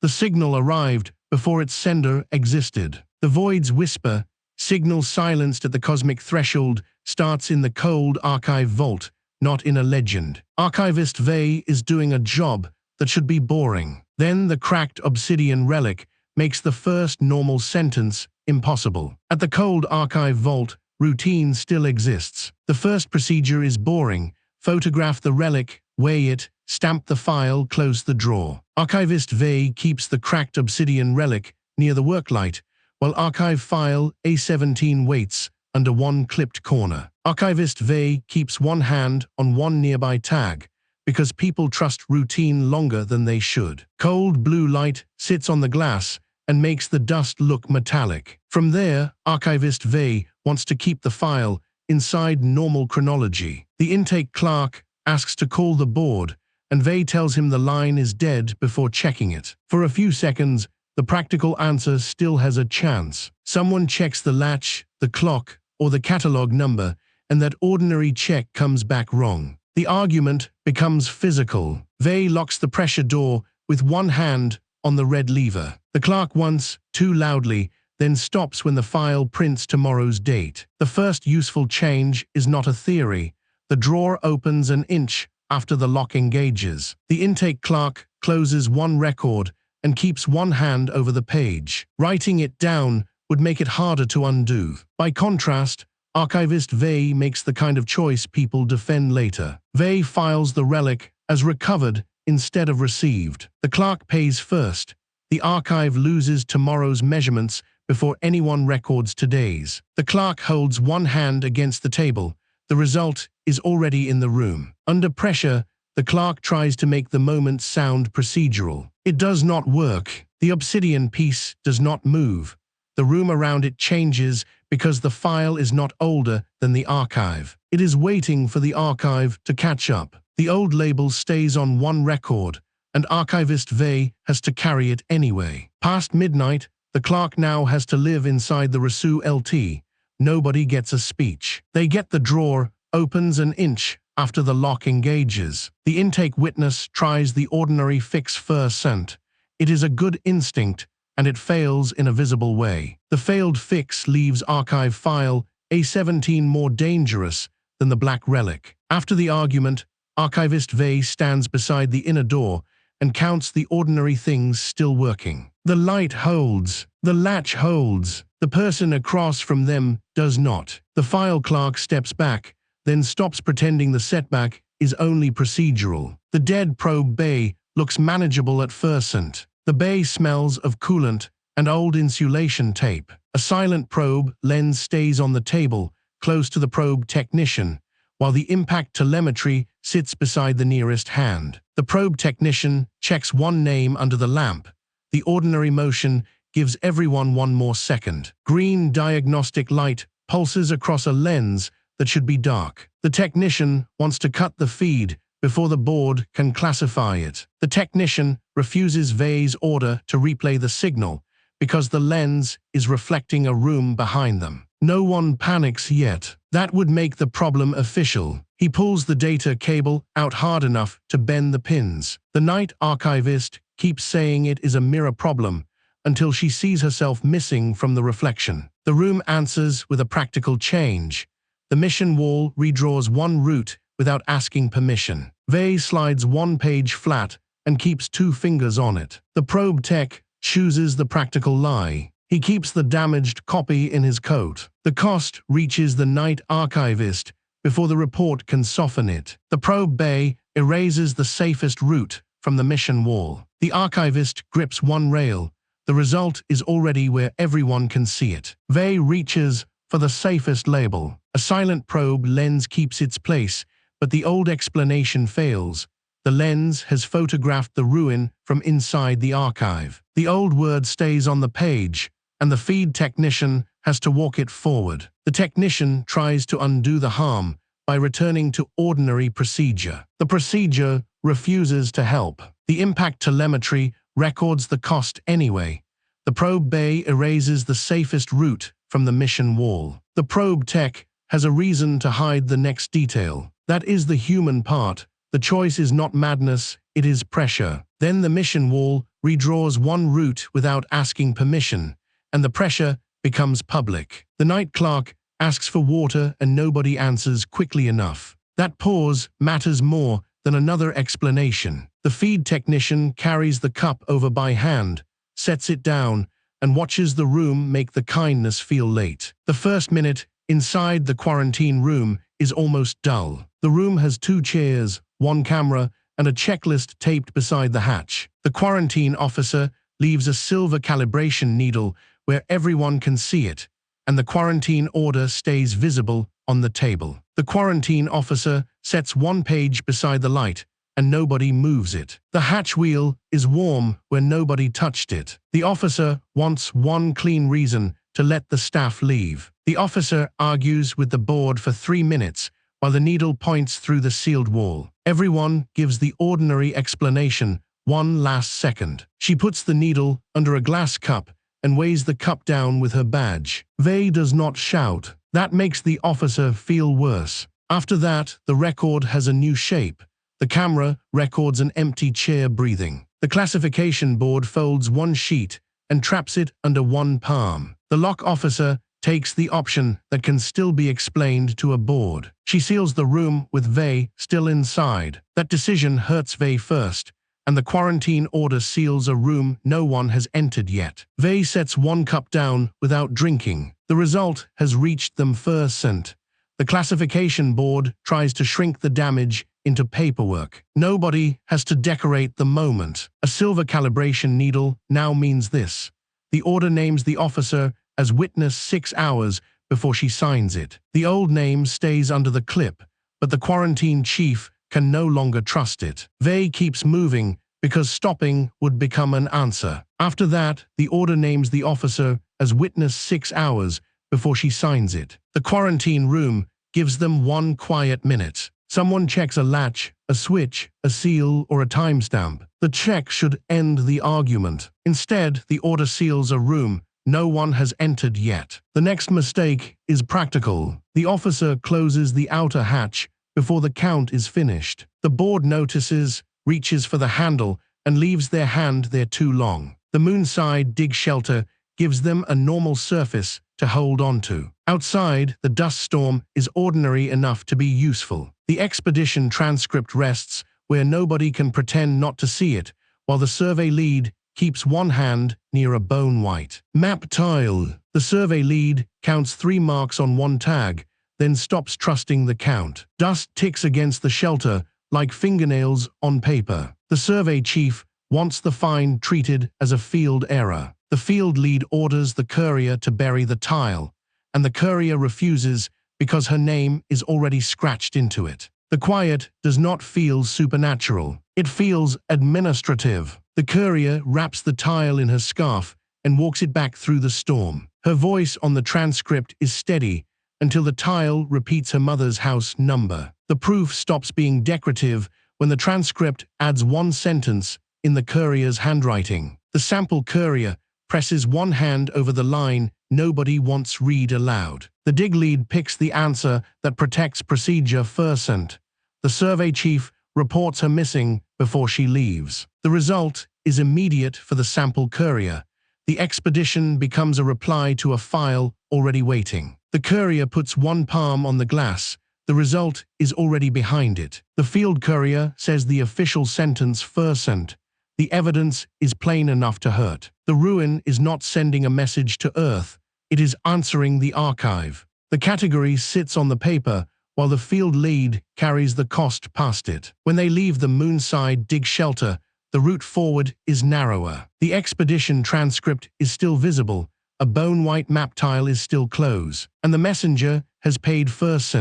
The signal arrived before its sender existed. The void's whisper, signal silenced at the cosmic threshold, starts in the cold archive vault, not in a legend. Archivist Vey is doing a job that should be boring. Then the cracked obsidian relic makes the first normal sentence impossible. At the cold archive vault, routine still exists. The first procedure is boring. Photograph the relic, weigh it, stamp the file, close the drawer. Archivist Vey keeps the cracked obsidian relic near the worklight, while archive file A17 waits under one clipped corner. Archivist Vey keeps one hand on one nearby tag, because people trust routine longer than they should. Cold blue light sits on the glass and makes the dust look metallic. From there, Archivist Vey wants to keep the file inside normal chronology. The intake clerk asks to call the board, and Vey tells him the line is dead before checking it. For a few seconds, the practical answer still has a chance. Someone checks the latch, the clock, or the catalog number, and that ordinary check comes back wrong. The argument becomes physical. Vey locks the pressure door with one hand on the red lever. The clerk once, too loudly, then stops when the file prints tomorrow's date. The first useful change is not a theory. The drawer opens an inch after the lock engages. The intake clerk closes one record and keeps one hand over the page. Writing it down would make it harder to undo. By contrast, Archivist Vey makes the kind of choice people defend later. Vey files the relic as recovered instead of received. The clerk pays first. The archive loses tomorrow's measurements before anyone records today's. The clerk holds one hand against the table. The result is already in the room. Under pressure, the clerk tries to make the moment sound procedural. It does not work. The obsidian piece does not move. The room around it changes because the file is not older than the archive. It is waiting for the archive to catch up. The old label stays on one record, and Archivist Vey has to carry it anyway. Past midnight, the clerk now has to live inside the Rasu LT. Nobody gets a speech. They get the drawer, opens an inch after the lock engages. The intake witness tries the ordinary fix first. It is a good instinct, and it fails in a visible way. The failed fix leaves archive file A17 more dangerous than the black relic. After the argument, Archivist Vey stands beside the inner door and counts the ordinary things still working. The light holds. The latch holds. The person across from them does not. The file clerk steps back, then stops pretending the setback is only procedural. The dead probe bay looks manageable at first. The bay smells of coolant and old insulation tape. A silent probe lens stays on the table, close to the probe technician, while the impact telemetry sits beside the nearest hand. The probe technician checks one name under the lamp. The ordinary motion gives everyone one more second. Green diagnostic light pulses across a lens that should be dark. The technician wants to cut the feed before the board can classify it. The technician refuses Vey's order to replay the signal because the lens is reflecting a room behind them. No one panics yet. That would make the problem official. He pulls the data cable out hard enough to bend the pins. The night archivist keeps saying it is a mirror problem until she sees herself missing from the reflection. The room answers with a practical change. The mission wall redraws one route without asking permission. Vey slides one page flat and keeps two fingers on it. The probe tech chooses the practical lie. He keeps the damaged copy in his coat. The cost reaches the night archivist before the report can soften it. The probe bay erases the safest route from the mission wall. The archivist grips one rail. The result is already where everyone can see it. Vey reaches for the safest label. A silent probe lens keeps its place, but the old explanation fails. The lens has photographed the ruin from inside the archive. The old word stays on the page, and the feed technician has to walk it forward. The technician tries to undo the harm by returning to ordinary procedure. The procedure refuses to help. The impact telemetry records the cost anyway. The probe bay erases the safest route from the mission wall. The probe tech has a reason to hide the next detail. That is the human part. The choice is not madness, it is pressure. Then the mission wall redraws one route without asking permission, and the pressure becomes public. The night clerk asks for water and nobody answers quickly enough. That pause matters more than another explanation. The feed technician carries the cup over by hand, sets it down, and watches the room make the kindness feel late. The first minute inside the quarantine room is almost dull. The room has 2 chairs, 1 camera, and a checklist taped beside the hatch. The quarantine officer leaves a silver calibration needle where everyone can see it, and the quarantine order stays visible on the table. The quarantine officer sets 1 page beside the light, and nobody moves it. The hatch wheel is warm where nobody touched it. The officer wants 1 clean reason to let the staff leave. The officer argues with the board for 3 minutes while the needle points through the sealed wall. Everyone gives the ordinary explanation, 1 last second. She puts the needle under a glass cup and weighs the cup down with her badge. Vey does not shout. That makes the officer feel worse. After that, the record has a new shape. The camera records an empty chair breathing. The classification board folds 1 sheet and traps it under 1 palm. The lock officer takes the option that can still be explained to a board. She seals the room with Vey still inside. That decision hurts Vey first, and the quarantine order seals a room no one has entered yet. Vey sets 1 cup down without drinking. The result has reached them first. The classification board tries to shrink the damage into paperwork. Nobody has to decorate the moment. A silver calibration needle now means this. The order names the officer as witness 6 hours before she signs it. The old name stays under the clip, but the quarantine chief can no longer trust it. Vey keeps moving because stopping would become an answer. After that, the order names the officer as witness 6 hours before she signs it. The quarantine room gives them 1 quiet minute. Someone checks a latch, a switch, a seal, or a timestamp. The check should end the argument. Instead, the order seals a room no one has entered yet. The next mistake is practical. The officer closes the outer hatch before the count is finished. The board notices, reaches for the handle, and leaves their hand there too long. The moonside dig shelter gives them a normal surface to hold onto. Outside, the dust storm is ordinary enough to be useful. The expedition transcript rests where nobody can pretend not to see it, while the survey lead keeps 1 hand near a bone white map tile. The survey lead counts 3 marks on 1 tag, then stops trusting the count. Dust ticks against the shelter like fingernails on paper. The survey chief wants the find treated as a field error. The field lead orders the courier to bury the tile, and the courier refuses because her name is already scratched into it. The quiet does not feel supernatural. It feels administrative. The courier wraps the tile in her scarf and walks it back through the storm. Her voice on the transcript is steady until the tile repeats her mother's house number. The proof stops being decorative when the transcript adds 1 sentence in the courier's handwriting. The sample courier presses 1 hand over the line nobody wants read aloud. The dig lead picks the answer that protects procedure first. The survey chief reports her missing before she leaves. The result is immediate for the sample courier. The expedition becomes a reply to a file already waiting. The courier puts 1 palm on the glass. The result is already behind it. The field courier says the official sentence first. The evidence is plain enough to hurt. The ruin is not sending a message to Earth. It is answering the archive. The category sits on the paper, while the field lead carries the cost past it. When they leave the moonside dig shelter, the route forward is narrower. The expedition transcript is still visible, a bone-white map tile is still closed, and the messenger has paid first.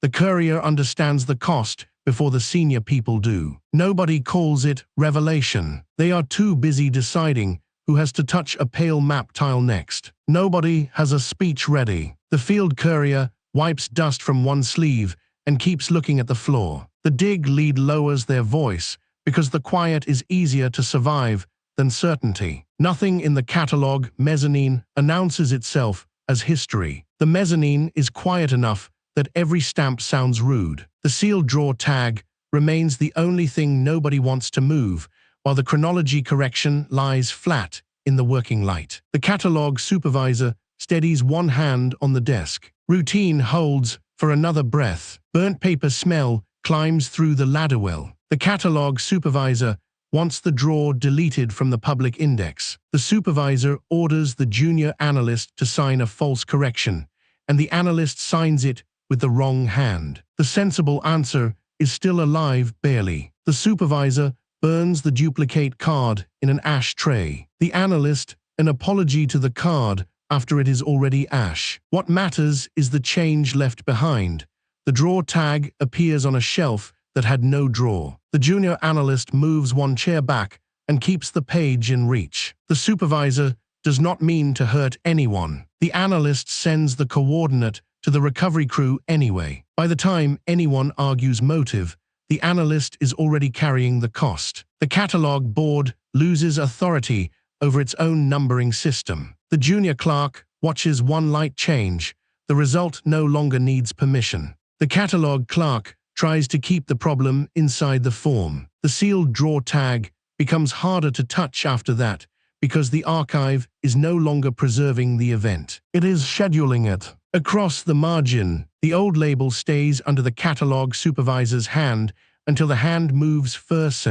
The courier understands the cost before the senior people do. Nobody calls it revelation. They are too busy deciding who has to touch a pale map tile next. Nobody has a speech ready. The field courier wipes dust from 1 sleeve and keeps looking at the floor. The dig lead lowers their voice because the quiet is easier to survive than certainty. Nothing in the catalog mezzanine announces itself as history. The mezzanine is quiet enough that every stamp sounds rude. The sealed drawer tag remains the only thing nobody wants to move, while the chronology correction lies flat in the working light. The catalog supervisor steadies one hand on the desk. Routine holds for another breath. Burnt paper smell climbs through the ladder well. The catalog supervisor wants the drawer deleted from the public index. The supervisor orders the junior analyst to sign a false correction, and the analyst signs it with the wrong hand. The sensible answer is still alive barely. The supervisor burns the duplicate card in an ash tray. The analyst, an apology to the card after it is already ash. What matters is the change left behind. The drawer tag appears on a shelf that had no drawer. The junior analyst moves one chair back and keeps the page in reach. The supervisor does not mean to hurt anyone. The analyst sends the coordinate to the recovery crew anyway. By the time anyone argues motive, the analyst is already carrying the cost. The catalog board loses authority over its own numbering system. The junior clerk watches one light change. The result no longer needs permission. The catalog clerk tries to keep the problem inside the form. The sealed drawer tag becomes harder to touch after that because the archive is no longer preserving the event. It is scheduling it. Across the margin, the old label stays under the catalog supervisor's hand until the hand moves first.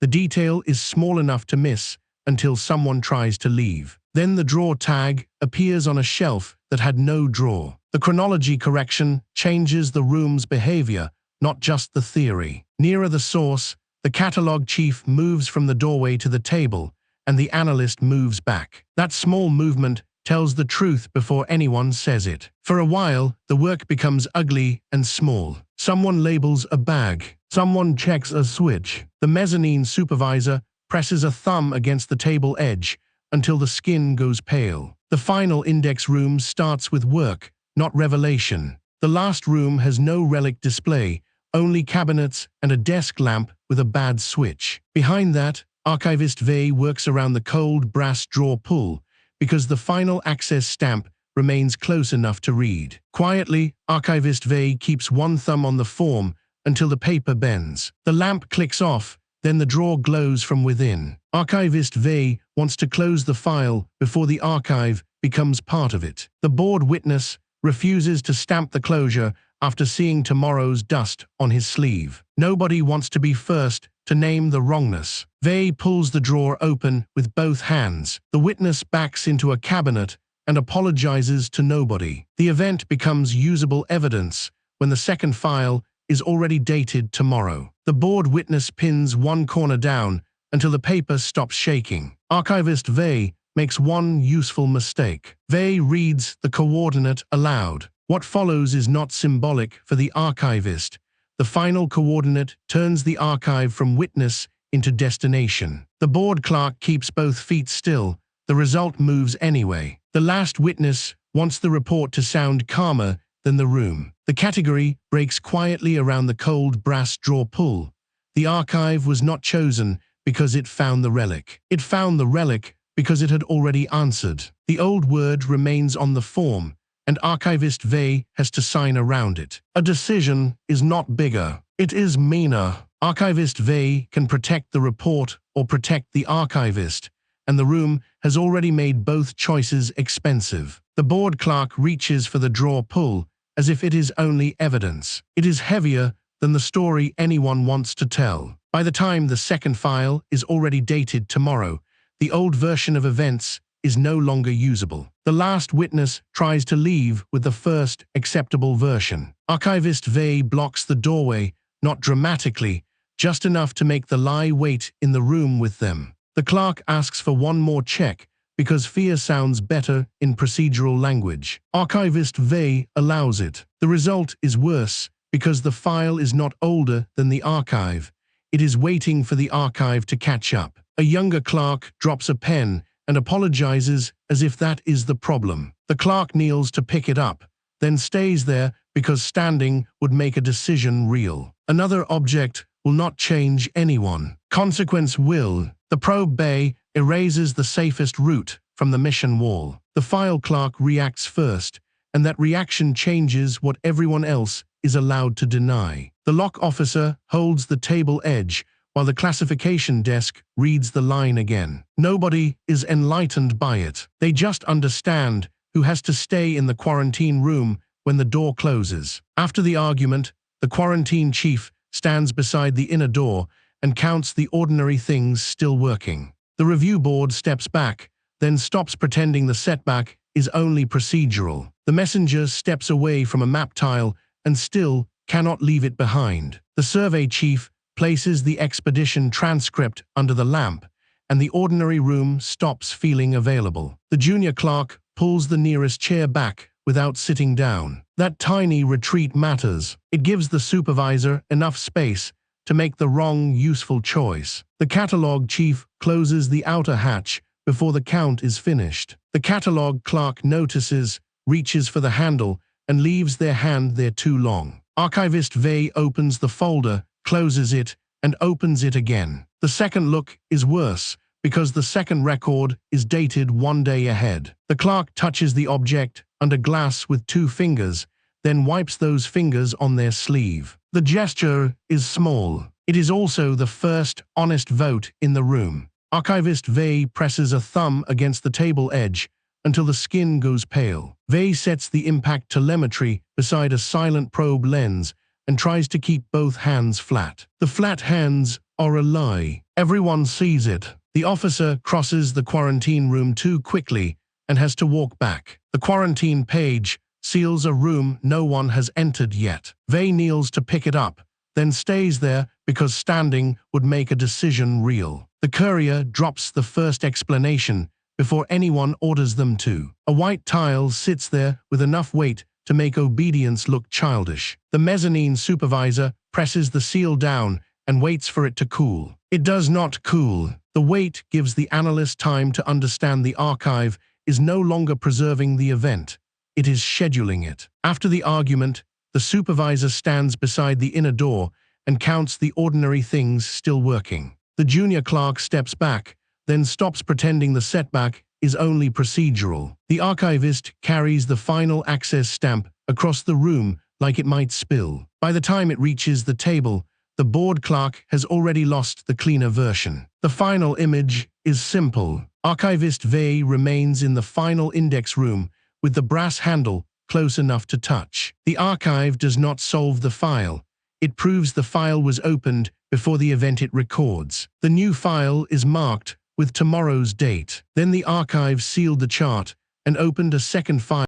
The detail is small enough to miss until someone tries to leave. Then the drawer tag appears on a shelf that had no drawer. The chronology correction changes the room's behavior, not just the theory. Nearer the source, the catalog chief moves from the doorway to the table, and the analyst moves back. That small movement tells the truth before anyone says it. For a while, the work becomes ugly and small. Someone labels a bag. Someone checks a switch. The mezzanine supervisor presses a thumb against the table edge until the skin goes pale. The final index room starts with work, not revelation. The last room has no relic display, only cabinets and a desk lamp with a bad switch. Behind that, Archivist Vey works around the cold brass drawer pull because the final access stamp remains close enough to read. Quietly, Archivist Vey keeps one thumb on the form until the paper bends. The lamp clicks off, then the drawer glows from within. Archivist Vey wants to close the file before the archive becomes part of it. The board witness refuses to stamp the closure after seeing tomorrow's dust on his sleeve. Nobody wants to be first to name the wrongness. Vey pulls the drawer open with both hands. The witness backs into a cabinet and apologizes to nobody. The event becomes usable evidence when the second file is already dated tomorrow. The board witness pins one corner down until the paper stops shaking. Archivist Vey makes one useful mistake. Vey reads the coordinate aloud. What follows is not symbolic for the archivist. The final coordinate turns the archive from witness into destination. The board clerk keeps both feet still. The result moves anyway. The last witness wants the report to sound calmer than the room. The category breaks quietly around the cold brass drawer pull. The archive was not chosen because it found the relic. It found the relic because it had already answered. The old word remains on the form, and Archivist Vey has to sign around it. A decision is not bigger. It is meaner. Archivist Vey can protect the report or protect the archivist, and the room has already made both choices expensive. The board clerk reaches for the drawer pull as if it is only evidence. It is heavier than the story anyone wants to tell. By the time the second file is already dated tomorrow, the old version of events is no longer usable. The last witness tries to leave with the first acceptable version. Archivist Vey blocks the doorway, not dramatically, just enough to make the lie wait in the room with them. The clerk asks for one more check because fear sounds better in procedural language. Archivist Vey allows it. The result is worse because the file is not older than the archive. It is waiting for the archive to catch up. A younger clerk drops a pen and apologizes as if that is the problem. The clerk kneels to pick it up, then stays there because standing would make a decision real. Another object will not change anyone. Consequence will. The probe bay erases the safest route from the mission wall. The file clerk reacts first, and that reaction changes what everyone else is allowed to deny. The lock officer holds the table edge while the classification desk reads the line again. Nobody is enlightened by it. They just understand who has to stay in the quarantine room when the door closes. After the argument, the quarantine chief stands beside the inner door and counts the ordinary things still working. The review board steps back, then stops pretending the setback is only procedural. The messenger steps away from a map tile and still cannot leave it behind. The survey chief places the expedition transcript under the lamp, and the ordinary room stops feeling available. The junior clerk pulls the nearest chair back without sitting down. That tiny retreat matters. It gives the supervisor enough space to make the wrong useful choice. The catalog chief closes the outer hatch before the count is finished. The catalog clerk notices, reaches for the handle, and leaves their hand there too long. Archivist Vey opens the folder, closes it, and opens it again. The second look is worse, because the second record is dated 1 day ahead. The clerk touches the object under glass with 2 fingers, then wipes those fingers on their sleeve. The gesture is small. It is also the first honest vote in the room. Archivist Vey presses a thumb against the table edge until the skin goes pale. Vey sets the impact telemetry beside a silent probe lens and tries to keep both hands flat. The flat hands are a lie. Everyone sees it. The officer crosses the quarantine room too quickly and has to walk back. The quarantine page seals a room no one has entered yet. Vey kneels to pick it up, then stays there because standing would make a decision real. The courier drops the first explanation before anyone orders them to. A white tile sits there with enough weight to make obedience look childish. The mezzanine supervisor presses the seal down and waits for it to cool. It does not cool. The weight gives the analyst time to understand the archive is no longer preserving the event. It is scheduling it. After the argument, the supervisor stands beside the inner door and counts the ordinary things still working. The junior clerk steps back, then stops pretending the setback is only procedural. The archivist carries the final access stamp across the room like it might spill. By the time it reaches the table, the board clerk has already lost the cleaner version. The final image is simple. Archivist Vey remains in the final index room with the brass handle close enough to touch. The archive does not solve the file. It proves the file was opened before the event it records. The new file is marked with tomorrow's date. Then the archive sealed the chart and opened a second file.